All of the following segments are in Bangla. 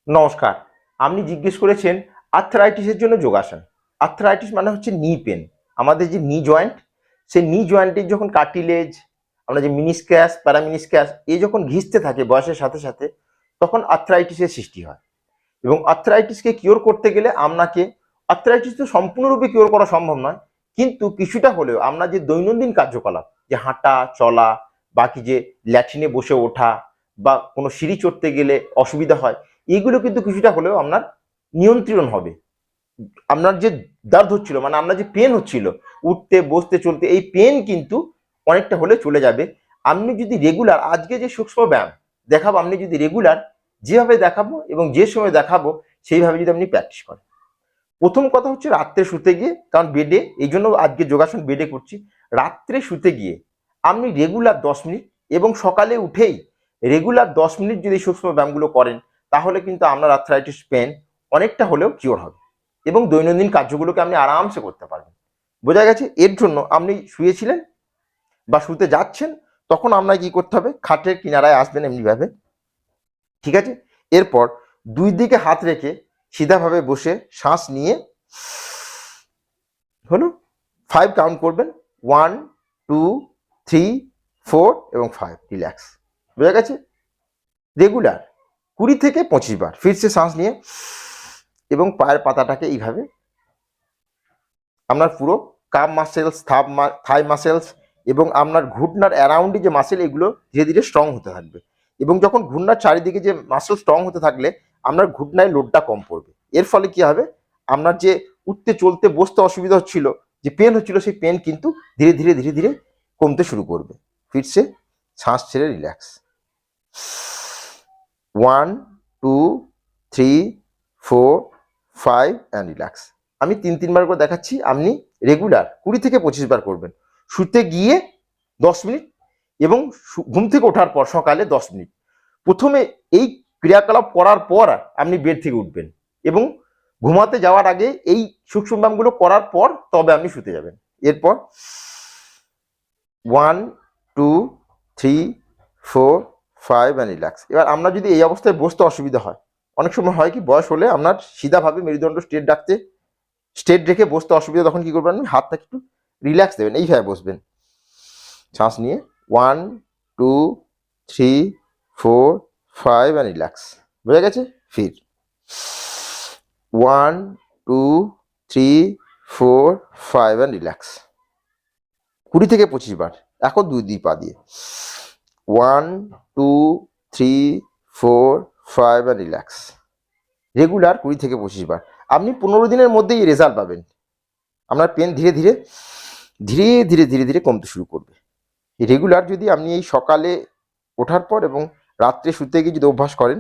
নমস্কার। আপনি জিজ্ঞেস করেছেন আর্থ্রাইটিসের জন্য যোগাসন। আর্থ্রাইটিস মানে হচ্ছে নি পেন। আমাদের যে নি জয়েন্ট, সেই নি জয়েন্টের যখন কার্টিলেজ, আমরা যে মিনিসকাস প্যারামিনিসকাস যখন ঘিসতে থাকে বয়সের সাথে সাথে, তখন আর্থ্রাইটিসের সৃষ্টি হয়। এবং আর্থ্রাইটিসকে কিওর করতে গেলে আপনাকে, আর্থ্রাইটিস তো সম্পূর্ণরূপে কিওর করা সম্ভব নয়, কিন্তু কিছুটা হলেও আপনার যে দৈনন্দিন কার্যকলাপ, যে হাঁটা চলা, বাকি যে ল্যাট্রিনে বসে ওঠা বা কোনো সিঁড়ি চড়তে গেলে অসুবিধা হয়, এগুলো কিন্তু কিছুটা হলেও আপনার নিয়ন্ত্রণ হবে। আপনার যে দর্দ হচ্ছিল, মানে আপনার যে পেন হচ্ছিল উঠতে বসতে চলতে, এই পেন কিন্তু অনেকটা হলে চলে যাবে। আপনি যদি রেগুলার, আজকে যে সূক্ষ্ম ব্যায়াম দেখাবো, আপনি যদি রেগুলার যেভাবে দেখাবো এবং যে সময় দেখাবো সেইভাবে যদি আপনি প্র্যাকটিস করেন। প্রথম কথা হচ্ছে রাত্রে শুতে গিয়ে, কারণ বেডে, এই জন্য আজকে যোগাসন বেডে করছি। রাত্রে শুতে গিয়ে আপনি রেগুলার 10 মিনিট এবং সকালে উঠেই রেগুলার 10 মিনিট যদি সূক্ষ্ম ব্যায়ামগুলো করেন, তাহলে কিন্তু আপনার আর্থ্রাইটিস পেন অনেকটা হলেও কিওর হবে এবং দৈনন্দিন কার্যগুলোকে আপনি আরামসে করতে পারবেন। বোঝা গেছে? এর জন্য আপনি শুয়েছিলেন বা শুতে যাচ্ছেন, তখন আপনাকে কি করতে হবে? খাটের কিনারায় আসবেন এমনিভাবে, ঠিক আছে? এরপর দুই দিকে হাত রেখে সিধাভাবে বসে শ্বাস নিয়ে হলো 5 কাউন্ট করবেন। 1 2 3 4 এবং 5, রিল্যাক্স। বোঝা গেছে? রেগুলার 20 থেকে 25 বার ফিরছে শ্বাস নিয়ে এবং পায়ের পাতাটাকে এইভাবে, আপনার পুরো কাপ মাসেলস, থাই মাসেলস এবং আপনার ঘুটনার অ্যারাউন্ডে যে মাসেল, এগুলো ধীরে ধীরে স্ট্রং হতে থাকবে। এবং যখন ঘুটনার চারিদিকে যে মাসেল স্ট্রং হতে থাকলে আপনার ঘুটনায় লোডটা কম পড়বে। এর ফলে কি হবে? আপনার যে উঠতে চলতে বসতে অসুবিধা হচ্ছিল, যে পেন হচ্ছিল, সেই পেন কিন্তু ধীরে ধীরে ধীরে ধীরে কমতে শুরু করবে। ফিরছে শ্বাস ছেড়ে রিল্যাক্স। 1 2 3 4 5 and relax. আমি 3 বার করে দেখাচ্ছি, আপনি রেগুলার 20 থেকে 25 বার করবেন। শুতে গিয়ে 10 মিনিট এবং ঘুম থেকে ওঠার পর সকালে 10 মিনিট। প্রথমে এই ক্রিয়াকলাপ করার পর আপনি বেড থেকে উঠবেন এবং ঘুমাতে যাওয়ার আগে এই সূক্ষ্ম ব্যায়ামগুলো করার পর তবে আপনি শুতে যাবেন। এরপর 1 2 3 4 5 অ্যান্ড রিল্যাক্স। এবার আপনার যদি এই অবস্থায় বসতে অসুবিধা হয়, অনেক সময় হয় কি, বয়স হলে আপনার সিধাভাবে মেরুদণ্ড স্ট্রেট রেখে বসতে অসুবিধা, তখন কি করবেন? হাতটা একটু রিল্যাক্স দেবেন, এইভাবে বসবেন। শ্বাস নিয়ে 1 2 3 4 5 অ্যান্ড রিল্যাক্স। বোঝা গেছে? ফির 1 2 3 4 5 অ্যান্ড রিল্যাক্স। 20 থেকে 25 বার। এখন দুই পা দিয়ে 1 2 3 4 5 অ্যান্ড রিল্যাক্স। রেগুলার 20 থেকে 25 বার। আপনি 15 দিনের মধ্যেই রেজাল্ট পাবেন। আপনার পেন ধীরে ধীরে ধীরে ধীরে ধীরে ধীরে কমতে শুরু করবে। রেগুলার যদি আপনি এই সকালে ওঠার পর এবং রাত্রে শুতে গিয়ে যদি অভ্যাস করেন,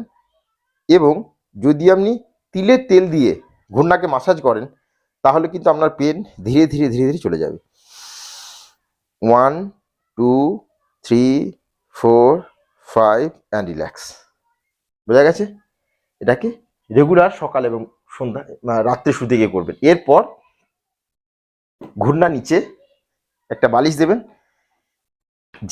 এবং যদি আপনি তিলের তেল দিয়ে ঘূর্ণাকে মাসাজ করেন, তাহলে কিন্তু আপনার পেন ধীরে ধীরে ধীরে ধীরে চলে যাবে। 1 2 3 4 5 অ্যান্ড রিল্যাক্স। বোঝা গেছে? এটাকে রেগুলার সকাল এবং সন্ধ্যা, রাত্রে শুতে গিয়ে করবেন। এরপর ঘূর্ণা নিচে একটা বালিশ দেবেন।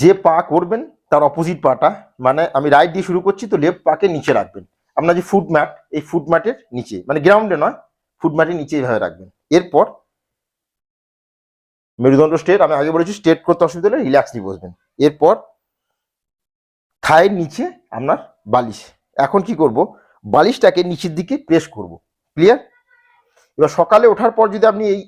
যে পা করবেন তার অপোজিট পাটা, মানে আমি রাইট দিয়ে শুরু করছি, তো লেফট পাকে নিচে রাখবেন। আপনার যে ফুট ম্যাট, এই ফুট ম্যাটের নিচে, মানে গ্রাউন্ডে নয়, ফুট ম্যাটের নিচে এইভাবে রাখবেন। এরপর মেরুদণ্ড স্ট্রেট, আমি আগে বলেছি স্ট্রেট করতে অসুবিধা হলে রিল্যাক্স নিয়ে বসবেন। এরপর থাইয়ের নিচে আপনার বালিশ। এখন কি করব? বালিশটাকে নিচের দিকে প্রেস করব। ক্লিয়ার? এবার সকালে ওঠার পর যদি আপনি এই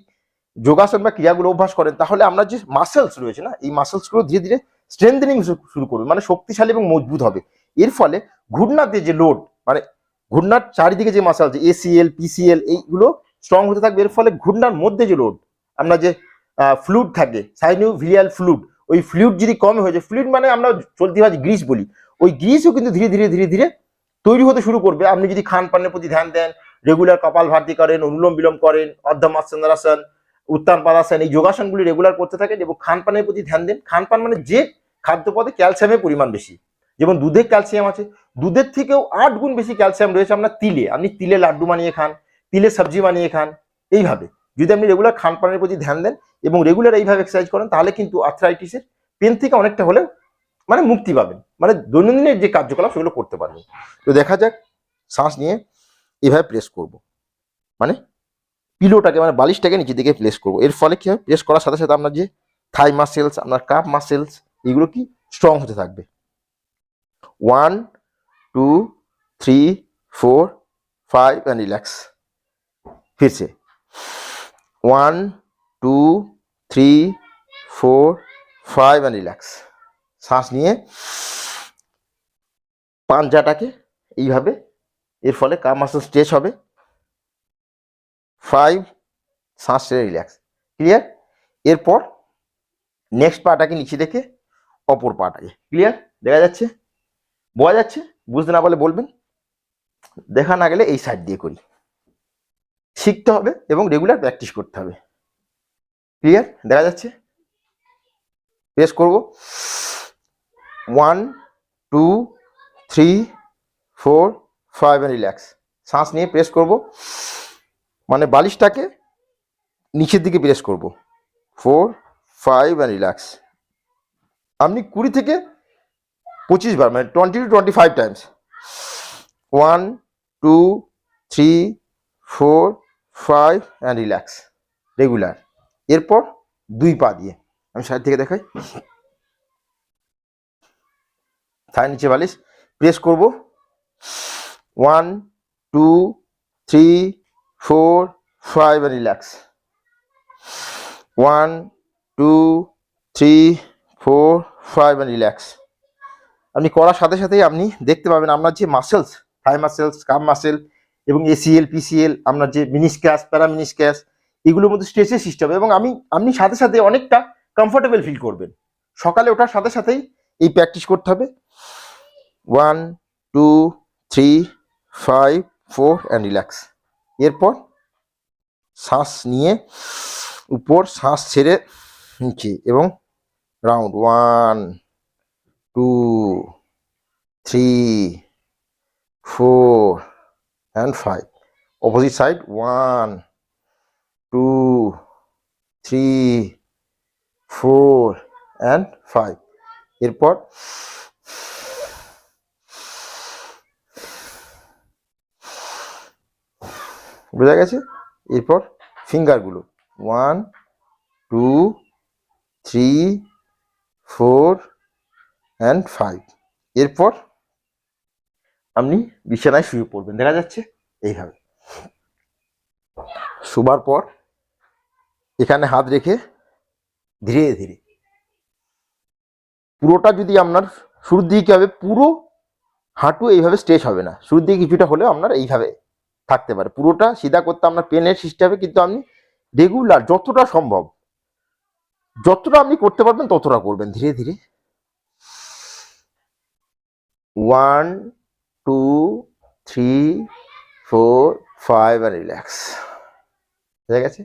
যোগাসন বা ক্রিয়াগুলো অভ্যাস করেন, তাহলে আপনার যে মাসেলস রয়েছে না, এই মাসেলসগুলো ধীরে ধীরে স্ট্রেংথেনিং শুরু করবে, মানে শক্তিশালী এবং মজবুত হবে। এর ফলে ঘূর্ণাতে যে লোড, মানে ঘূর্ণার চারিদিকে যে মাসেল, যে এসিএল পিসিএল, এইগুলো স্ট্রং হতে থাকবে। এর ফলে ঘূর্ণার মধ্যে যে লোড, আপনার যে ফ্লুইড থাকে, সাইনোভিয়াল ফ্লুইড, ওই ফ্লুইড যদি কম হয়ে যায়, ফ্লুইড মানে আমরা চলতি ভাষায় গ্রিস বলি, ওই গ্রিসও কিন্তু ধীরে ধীরে ধীরে ধীরে তৈরি হতে শুরু করবে। আপনি যদি খান পানের প্রতি ধ্যান দেন, রেগুলার কপাল ভাতি করেন, অনুলোম বিলোম করেন, অর্ধমাসেন্দ্রাসন, উত্তান পাদাসন, এই যোগাসনগুলি রেগুলার করতে থাকেন এবং খান পানের প্রতি ধ্যান দেন। খান পান মানে যে খাদ্যপদে ক্যালসিয়ামের পরিমাণ বেশি, যেমন দুধে ক্যালসিয়াম আছে, দুধের থেকেও 8 গুণ বেশি ক্যালসিয়াম রয়েছে আপনার তিলে। আপনি তিলে লাড্ডু বানিয়ে খান, তিলে সবজি বানিয়ে খান। এইভাবে যদি আপনি রেগুলার খান পানের প্রতি ধ্যান দেন এবং রেগুলার এইভাবে এক্সারসাইজ করেন, তাহলে কিন্তু আর্থ্রাইটিসের পেন থেকে অনেকটা হলেও মানে মুক্তি পাবেন, মানে দৈনন্দিনের যে কার্যকলাপ সেগুলো করতে পারবেন। তো দেখা যাক, শ্বাস নিয়ে এভাবে প্রেস করব, মানে পিলোটাকে মানে বালিশটাকে নিচের দিকে প্লেস করবো। এর ফলে কি হয়, প্রেস করার সাথে সাথে আপনার যে থাই মাসেলস, আপনার কাপ মাসেলস, এগুলো কি স্ট্রং হতে থাকবে। 1 2 3 4 5 एंड रिलैक्स। फिर से 1 2 3 4 5 एंड रिलैक्स। শ্বাস নিয়ে পাঞ্জাটাকে এইভাবে, এর ফলে কাপ মাসেল স্ট্রেচ হবে। 5, শ্বাস ছেড়ে রিল্যাক্স। ক্লিয়ার? এরপর নেক্সট পাটাকে নিচে রেখে অপর পাটাকে, ক্লিয়ার? দেখা যাচ্ছে? বোঝা যাচ্ছে? বুঝতে না পারলে বলবেন, দেখা না গেলে এই সাইড দিয়ে করি। শিখতে হবে এবং রেগুলার প্র্যাকটিস করতে হবে। ক্লিয়ার? দেখা যাচ্ছে? প্রেস করব 1 2 3 4 5 এন্ড রিল্যাক্স। শ্বাস নিয়ে প্রেস করব, মানে বালিশটাকে নিচের দিকে প্রেস করব। 4 5 এন্ড রিল্যাক্স। আপনি 20 থেকে 25 বার, মানে 20 to 25 times. 1 2 3 4 5 and relax, regular. এরপর দুই পা দিয়ে আমি সাইড থেকে দেখাই। থাই নিচে বালিশ প্রেস করব। 1 2 3 4 5 এন্ড রিল্যাক্স। 1 2 3 4 5 and relax. আপনি করার সাথে সাথেই আপনি দেখতে পাবেন আপনার যে মাসেলস, থাই মাসেলস, কাপ মাসেল এবং এসিএল, পিসিএল, আপনার যে মিনিসকাস, প্যারামিনিসকাস, এগুলোর মধ্যে স্ট্রেচের সিস্টেম, এবং আপনি সাথে সাথে অনেকটা কমফোর্টেবল ফিল করবেন। সকালে ওঠার সাথে সাথেই এই প্র্যাকটিস করতে হবে। 1 2 3 5 4 অ্যান্ড রিল্যাক্স। এরপর শ্বাস নিয়ে উপর, শ্বাস ছেড়ে নিচে এবং round 1 2 3 4 and 5. Opposite side 1 2 3 4 and 5. এরপর বোঝা গেছে? এরপর ফিঙ্গারগুলো 1 2 3 4 and 5। এরপর আপনি বিছানায় শুয়ে পড়বেন। দেখা যাচ্ছে? এইভাবে শোবার পর এখানে হাত রেখে ধীরে ধীরে, পুরোটা যদি আপনার শুরুর দিকে কি হবে, পুরো হাঁটু এইভাবে স্ট্রেচ হবে না, শুরুর দিকে কিছুটা হলেও আপনার এইভাবে থাকতে পারে। পুরোটা সিধা করতে আপনার পেনের সৃষ্টি হবে, কিন্তু আপনি রেগুলার যতটা সম্ভব, যতটা আপনি করতে পারবেন ততটা করবেন ধীরে ধীরে। 1 2 3 4 5 আর রিল্যাক্স। হয়ে গেছে?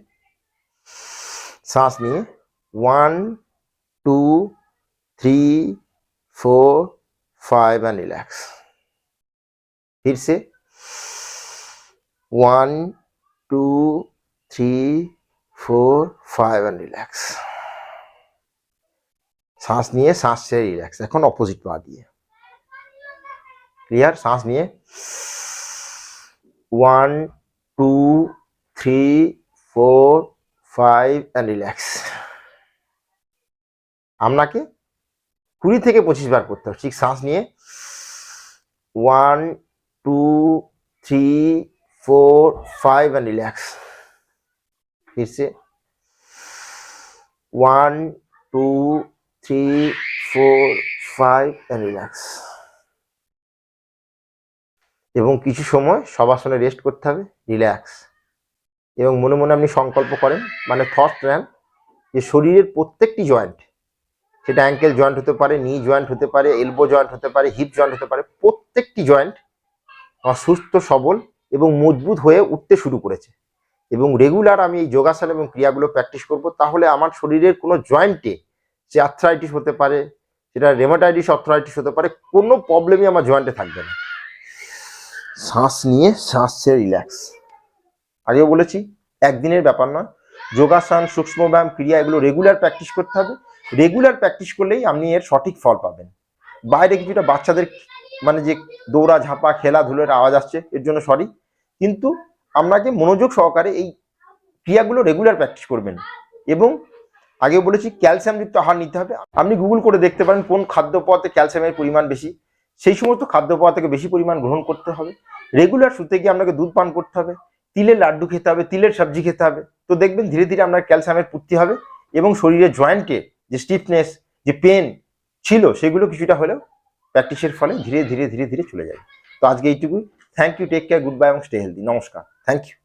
শ্বাস নিয়ে 1 2 3 4 5 and relax। फिर से 1 2 3 4 5 and relax। শ্বাস নিয়ে শ্বাস ছেড়ে রিল্যাক্স। এখন অপোজিট পা দিয়ে, ক্লিয়ার? শ্বাস নিয়ে 1 2 3 4 5 and relax। আপনাকে 20 থেকে 25 বার করতে হবে। ঠিক শ্বাস নিয়ে 1 2 3 4 5 and relax। फिर से 1 2 3 4 5 and relax। এবং কিছু সময় শবাসনে রেস্ট করতে হবে, রিল্যাক্স। এবং মনে মনে আপনি সংকল্প করেন, মানে থট নেন, যে শরীরের প্রত্যেকটি জয়েন্ট, সেটা অ্যাঙ্কেল জয়েন্ট হতে পারে, নি জয়েন্ট হতে পারে, এলবো জয়েন্ট হতে পারে, হিপ জয়েন্ট হতে পারে, প্রত্যেকটি জয়েন্ট আমার সুস্থ, সবল এবং মজবুত হয়ে উঠতে শুরু করেছে। এবং রেগুলার আমি এই যোগাসন এবং ক্রিয়াগুলো প্র্যাকটিস করব, তাহলে আমার শরীরের কোনো জয়েন্টে, সে আর্থ্রাইটিস হতে পারে, সেটা রেমাটাইটিস আর্থ্রাইটিস হতে পারে, কোনো প্রবলেমই আমার জয়েন্টে থাকবে না। শ্বাস নিয়ে শ্বাস ছেড়ে রিল্যাক্স। আগেও বলেছি, একদিনের ব্যাপার নয়। যোগাসন, সূক্ষ্ম ব্যায়াম, ক্রিয়া, এগুলো রেগুলার প্র্যাকটিস করতে হবে। রেগুলার প্র্যাকটিস করলেই আপনি এর সঠিক ফল পাবেন। বাইরে কিছুটা বাচ্চাদের মানে যে দৌড়া ঝাঁপা খেলাধুলোর আওয়াজ আসছে, এর জন্য সরি। কিন্তু আপনাকে মনোযোগ সহকারে এই ক্রিয়াগুলো রেগুলার প্র্যাকটিস করবেন। এবং আগে বলেছি ক্যালসিয়ামযুক্ত আহার নিতে হবে। আপনি গুগল করে দেখতে পারেন কোন খাদ্য পদার্থে ক্যালসিয়ামের পরিমাণ বেশি, সেই সমস্ত খাদ্য পদার্থকে বেশি পরিমাণ গ্রহণ করতে হবে। রেগুলার শুতে গিয়ে আপনাকে দুধ পান করতে হবে, তিলের লাড্ডু খেতে হবে, তিলের সবজি খেতে হবে। তো দেখবেন ধীরে ধীরে আপনার ক্যালসিয়ামের পূর্তি হবে এবং শরীরের জয়েন্টে যে স্টিফনেস, যে পেন ছিল, সেগুলো কিছুটা হলেও প্র্যাকটিসের ফলে ধীরে ধীরে ধীরে ধীরে চলে যাবে। তো আজকে এইটুকুই। Thank you, take care, good bye এবং স্টে হেলদি। নমস্কার, থ্যাংক ইউ।